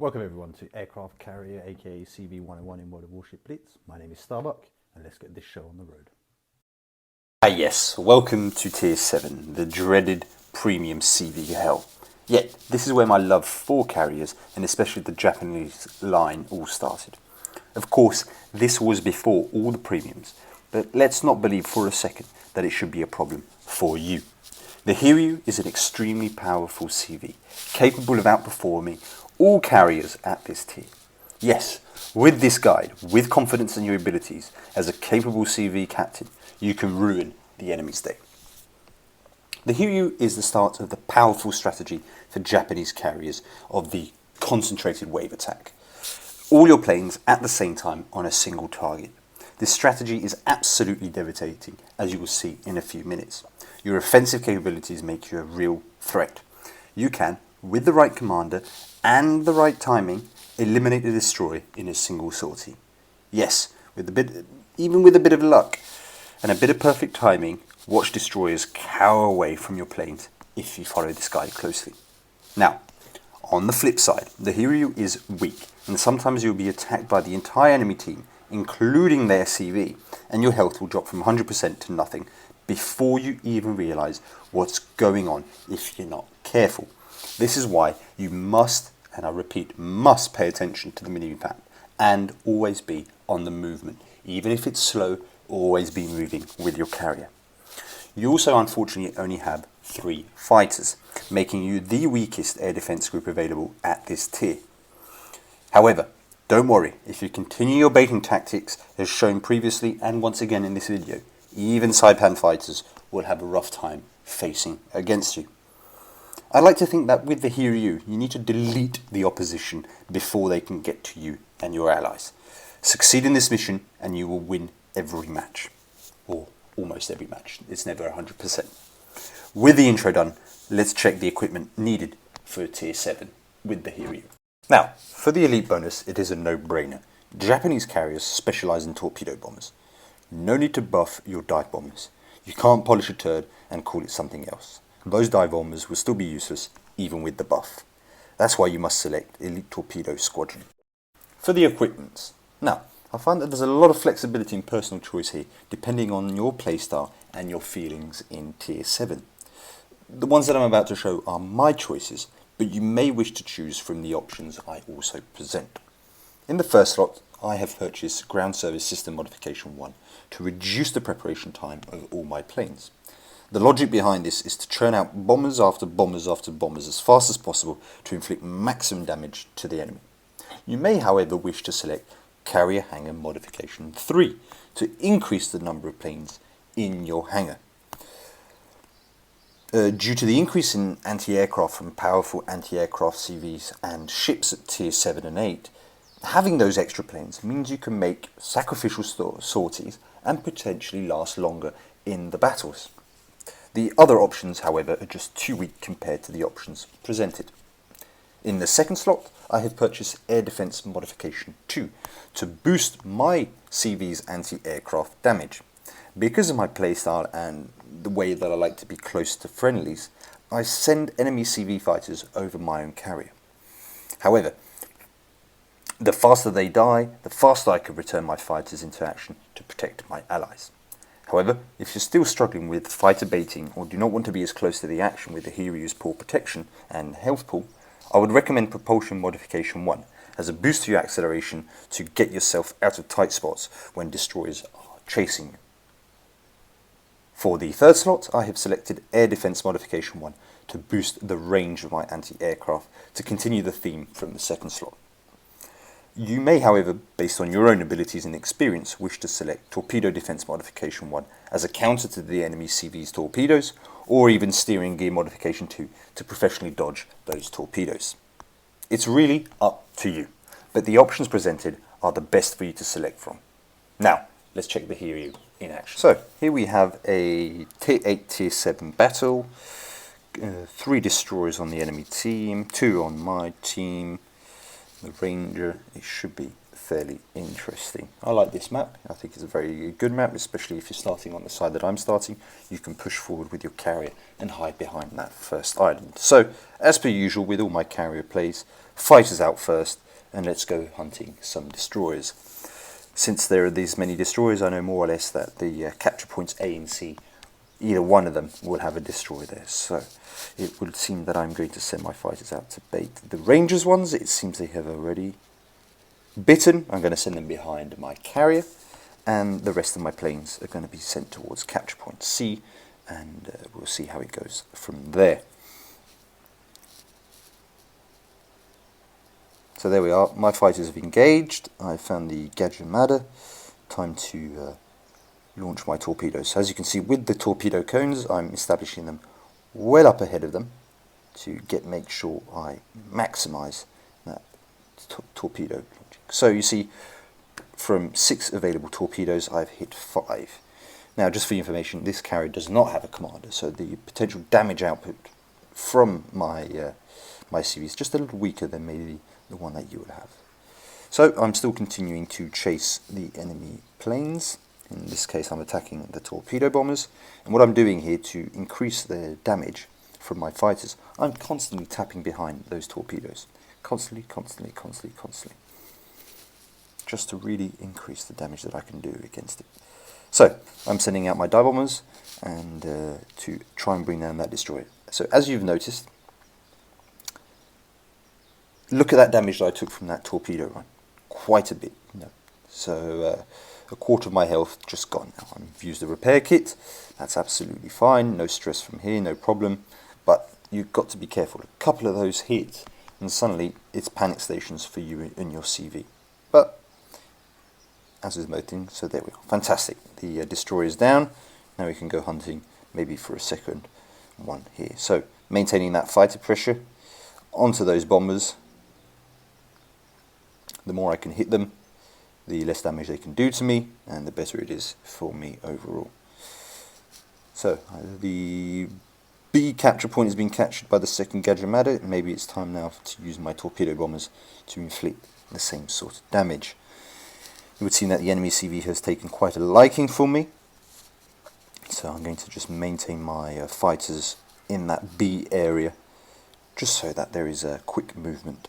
Welcome everyone to Aircraft Carrier aka CV101 in World of Warships Blitz. My name is Starbuck and let's get this show on the road. Yes, welcome to Tier 7, the dreaded premium CV hell. Yet, this is where my love for carriers, and especially the Japanese line, all started. Of course, this was before all the premiums, but let's not believe for a second that it should be a problem for you. The Hiryu is an extremely powerful CV, capable of outperforming all carriers at this tier. Yes, with this guide, with confidence in your abilities as a capable CV captain, you can ruin the enemy's day. The Hiryu is the start of the powerful strategy for Japanese carriers of the concentrated wave attack. All your planes at the same time on a single target. This strategy is absolutely devastating, as you will see in a few minutes. Your offensive capabilities make you a real threat. You can, with the right commander and the right timing, eliminate a destroyer in a single sortie. Yes, even with a bit of luck and a bit of perfect timing, watch destroyers cower away from your planes if you follow this guide closely. Now, on the flip side, the Hiryu is weak, and sometimes you'll be attacked by the entire enemy team, including their CV, and your health will drop from 100% to nothing before you even realise what's going on if you're not careful. This is why you must, and I repeat, must pay attention to the mini-map and always be on the movement. Even if it's slow, always be moving with your carrier. You also unfortunately only have 3 fighters, making you the weakest air defense group available at this tier. However, don't worry, if you continue your baiting tactics as shown previously and once again in this video, even Saipan fighters will have a rough time facing against you. I like to think that with the Hiryu, you need to delete the opposition before they can get to you and your allies. Succeed in this mission and you will win every match. Or almost every match. It's never 100%. With the intro done, let's check the equipment needed for Tier 7 with the Hiryu. Now, for the elite bonus, it is a no-brainer. Japanese carriers specialise in torpedo bombers. No need to buff your dive bombers. You can't polish a turd and call it something else. Those dive bombers will still be useless even with the buff. That's why you must select Elite Torpedo Squadron. For the equipments. Now, I find that there's a lot of flexibility in personal choice here, depending on your playstyle and your feelings in Tier 7. The ones that I'm about to show are my choices, but you may wish to choose from the options I also present. In the first slot, I have purchased Ground Service System Modification 1 to reduce the preparation time of all my planes. The logic behind this is to churn out bombers after bombers after bombers as fast as possible to inflict maximum damage to the enemy. You may, however, wish to select Carrier Hangar Modification 3 to increase the number of planes in your hangar. Due to the increase in anti-aircraft from powerful anti-aircraft CVs and ships at Tier 7 and 8, having those extra planes means you can make sacrificial sorties and potentially last longer in the battles. The other options, however, are just too weak compared to the options presented. In the second slot, I have purchased Air Defense Modification 2 to boost my CV's anti-aircraft damage. Because of my playstyle and the way that I like to be close to friendlies, I send enemy CV fighters over my own carrier. However, the faster they die, the faster I can return my fighters into action to protect my allies. However, if you're still struggling with fighter baiting or do not want to be as close to the action with the Hiryu's poor protection and health pool, I would recommend Propulsion Modification 1 as a boost to your acceleration to get yourself out of tight spots when destroyers are chasing you. For the third slot, I have selected Air Defense Modification 1 to boost the range of my anti-aircraft to continue the theme from the second slot. You may, however, based on your own abilities and experience, wish to select Torpedo Defense Modification 1 as a counter to the enemy CV's torpedoes, or even Steering Gear Modification 2 to professionally dodge those torpedoes. It's really up to you, but the options presented are the best for you to select from. Now, let's check the Hiryu in action. So, here we have a Tier 8, Tier 7 battle, 3 destroyers on the enemy team, 2 on my team. The Ranger, it should be fairly interesting. I like this map. I think it's a very good map, especially if you're starting on the side that I'm starting. You can push forward with your carrier and hide behind that first island. So, as per usual with all my carrier plays, fighters out first, and let's go hunting some destroyers. Since there are these many destroyers, I know more or less that the capture points A and C, either one of them will have a destroyer there. So it would seem that I'm going to send my fighters out to bait the Rangers ones. It seems they have already bitten. I'm going to send them behind my carrier, and the rest of my planes are going to be sent towards capture point C, and we'll see how it goes from there. So there we are, my fighters have engaged. I found the Gajimada. Time to launch my torpedoes. So as you can see, with the torpedo cones, I'm establishing them well up ahead of them to make sure I maximize that torpedo launching. So you see, from 6 available torpedoes, I've hit 5. Now, just for your information, this carrier does not have a commander, so the potential damage output from my my CV is just a little weaker than maybe the one that you would have. So I'm still continuing to chase the enemy planes. In this case, I'm attacking the torpedo bombers, and what I'm doing here to increase the damage from my fighters, I'm constantly tapping behind those torpedoes, constantly, just to really increase the damage that I can do against it. So I'm sending out my dive bombers and to try and bring down that destroyer. So as you've noticed, look at that damage that I took from that torpedo run. Quite a bit. So a quarter of my health just gone now. I've used a repair kit. That's absolutely fine. No stress from here, no problem. But you've got to be careful. A couple of those hit, and suddenly it's panic stations for you in your CV. But as is most things, so there we go. Fantastic. The destroyer is down. Now we can go hunting, maybe for a second one here. So maintaining that fighter pressure onto those bombers. The more I can hit them, the less damage they can do to me, and the better it is for me overall. So the B capture point has been captured by the second Gajimada. Maybe it's time now to use my torpedo bombers to inflict the same sort of damage. It would seem that the enemy CV has taken quite a liking for me, so I'm going to just maintain my fighters in that B area, just so that there is a quick movement.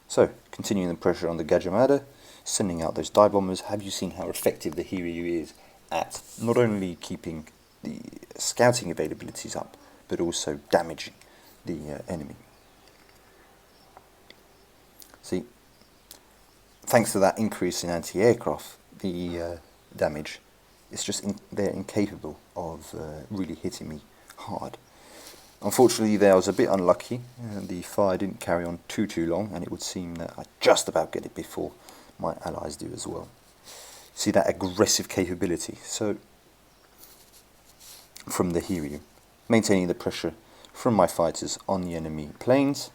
So, continuing the pressure on the Gajimada, sending out those dive bombers. Have you seen how effective the Hiryu is at not only keeping the scouting availabilities up, but also damaging the enemy? See, thanks to that increase in anti-aircraft, the damage, it's just they're incapable of really hitting me hard. Unfortunately, there I was a bit unlucky. The fire didn't carry on too long, and it would seem that I just about get it before my allies do as well. See that aggressive capability. So, from the Hiryu, maintaining the pressure from my fighters on the enemy planes.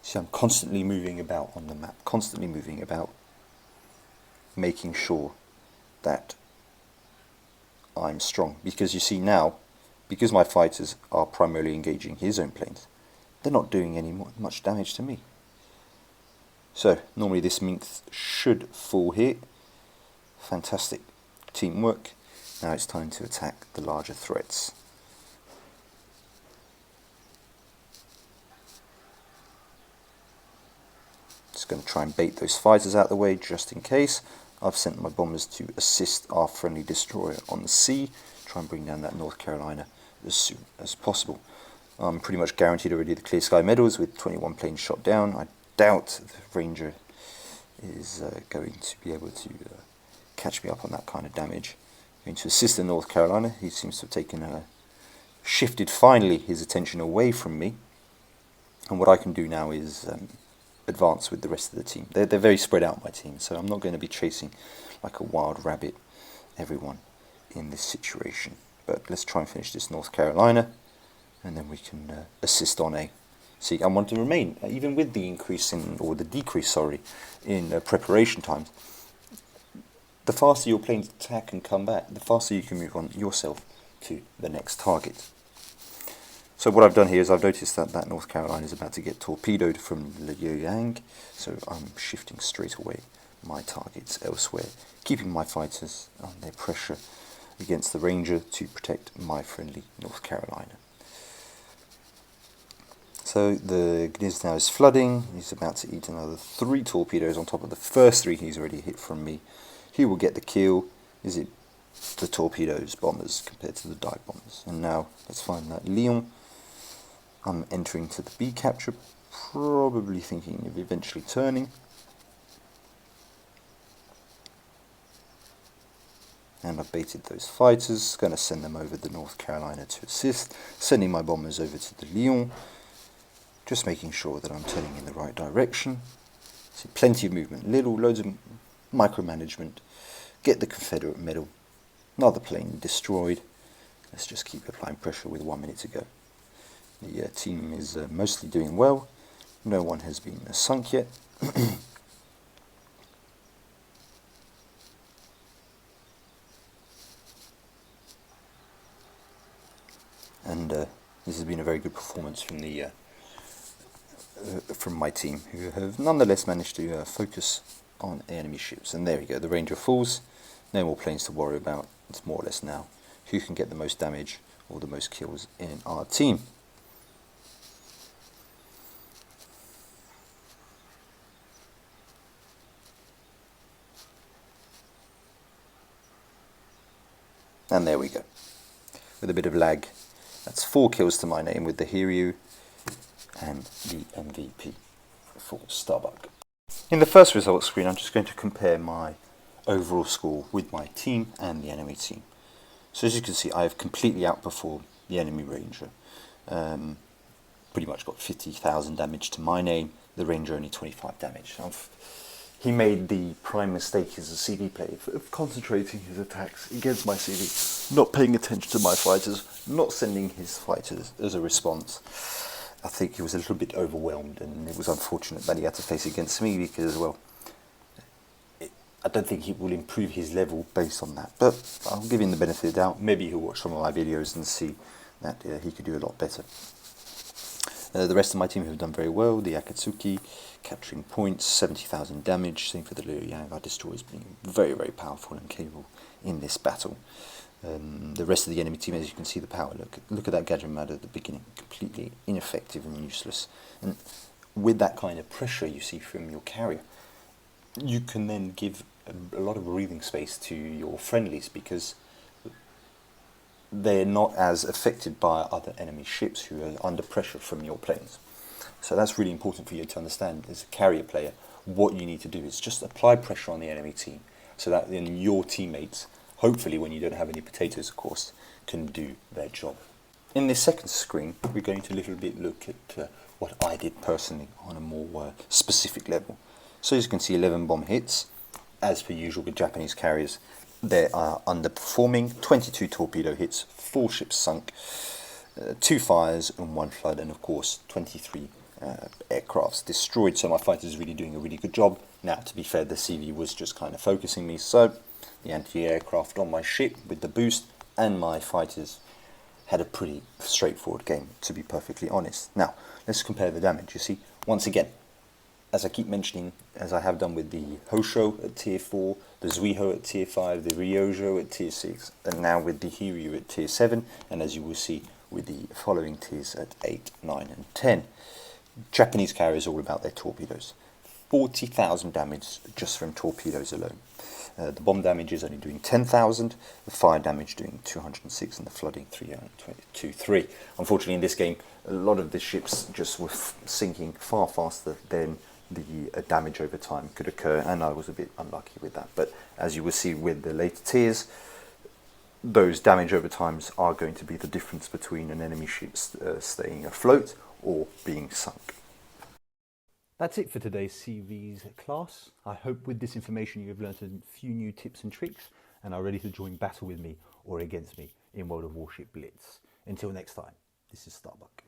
See, I'm constantly moving about on the map, constantly moving about, making sure that I'm strong. Because you see now, because my fighters are primarily engaging his own planes, they're not doing much damage to me. So, normally this minx should fall here. Fantastic teamwork. Now it's time to attack the larger threats. Just going to try and bait those fighters out of the way just in case. I've sent my bombers to assist our friendly destroyer on the sea, try and bring down that North Carolina as soon as possible. I'm pretty much guaranteed already the Clear Sky medals with 21 planes shot down. I doubt the Ranger is going to be able to catch me up on that kind of damage. I'm going to assist in North Carolina. He seems to have shifted finally his attention away from me. And what I can do now is advance with the rest of the team. They're very spread out, my team, so I'm not going to be chasing like a wild rabbit everyone in this situation. But let's try and finish this North Carolina, and then we can assist on A. See, I want to remain, even with the increase in, or the decrease, sorry, in preparation times. The faster your planes attack and come back, the faster you can move on yourself to the next target. So what I've done here is I've noticed that that North Carolina is about to get torpedoed from Liuyang, so I'm shifting straight away my targets elsewhere, keeping my fighters under pressure against the Ranger to protect my friendly North Carolina. So the Gniz now is flooding. He's about to eat another 3 torpedoes on top of the first 3 he's already hit from me. He will get the kill. Is it the torpedoes, bombers, compared to the dive bombers? And now let's find that Lyon. I'm entering to the B capture, probably thinking of eventually turning. And I've baited those fighters, going to send them over the North Carolina to assist, sending my bombers over to the Lyon, just making sure that I'm turning in the right direction. See, plenty of movement, loads of micromanagement, get the Confederate medal, another plane destroyed. Let's just keep applying pressure with 1 minute to go. The team is mostly doing well, no one has been sunk yet. And this has been a very good performance from the from my team, who have nonetheless managed to focus on enemy ships. And there we go, the Ranger falls, no more planes to worry about. It's more or less now who can get the most damage or the most kills in our team. And there we go, with a bit of lag. That's 4 kills to my name with the Hiryu and the MVP for Starbuck. In the first results screen, I'm just going to compare my overall score with my team and the enemy team. So as you can see, I have completely outperformed the enemy Ranger. Pretty much got 50,000 damage to my name, the Ranger only 25 damage. He made the prime mistake as a CV player of concentrating his attacks against my CV, not paying attention to my fighters, not sending his fighters as a response. I think he was a little bit overwhelmed, and it was unfortunate that he had to face against me because, well, I don't think he will improve his level based on that. But I'll give him the benefit of the doubt. Maybe he'll watch some of my videos and see that he could do a lot better. The rest of my team have done very well. The Akatsuki capturing points, 70,000 damage. Same for the Liuyang. Our destroyers being very, very powerful and capable in this battle. The rest of the enemy team, as you can see, the power. Look at that Gajimad at the beginning, completely ineffective and useless. And with that kind of pressure you see from your carrier, you can then give a lot of breathing space to your friendlies because they're not as affected by other enemy ships who are under pressure from your planes. So that's really important for you to understand as a carrier player. What you need to do is just apply pressure on the enemy team so that then your teammates, hopefully when you don't have any potatoes of course, can do their job. In this second screen we're going to a little bit look at what I did personally on a more specific level. So as you can see, 11 bomb hits. As per usual with Japanese carriers, they are underperforming. 22 torpedo hits, 4 ships sunk, 2 fires and 1 flood, and of course 23 aircrafts destroyed. So my fighter is really doing a really good job. Now, to be fair, the CV was just kind of focusing me, so the anti-aircraft on my ship with the boost and my fighters had a pretty straightforward game, to be perfectly honest. Now, let's compare the damage. You see, once again, as I keep mentioning, as I have done with the Hosho at tier 4, the Zuiho at tier 5, the Ryojo at tier 6, and now with the Hiryu at tier 7, and as you will see with the following tiers at 8, 9 and 10. Japanese carriers are all about their torpedoes. 40,000 damage just from torpedoes alone. The bomb damage is only doing 10,000, the fire damage doing 206, and the flooding 322. Unfortunately in this game, a lot of the ships just were sinking far faster than the damage over time could occur, and I was a bit unlucky with that. But as you will see with the later tiers, those damage over times are going to be the difference between an enemy ship staying afloat or being sunk. That's it for today's CV's class. I hope with this information you have learned a few new tips and tricks and are ready to join battle with me or against me in World of Warships Blitz. Until next time, this is Starbuck.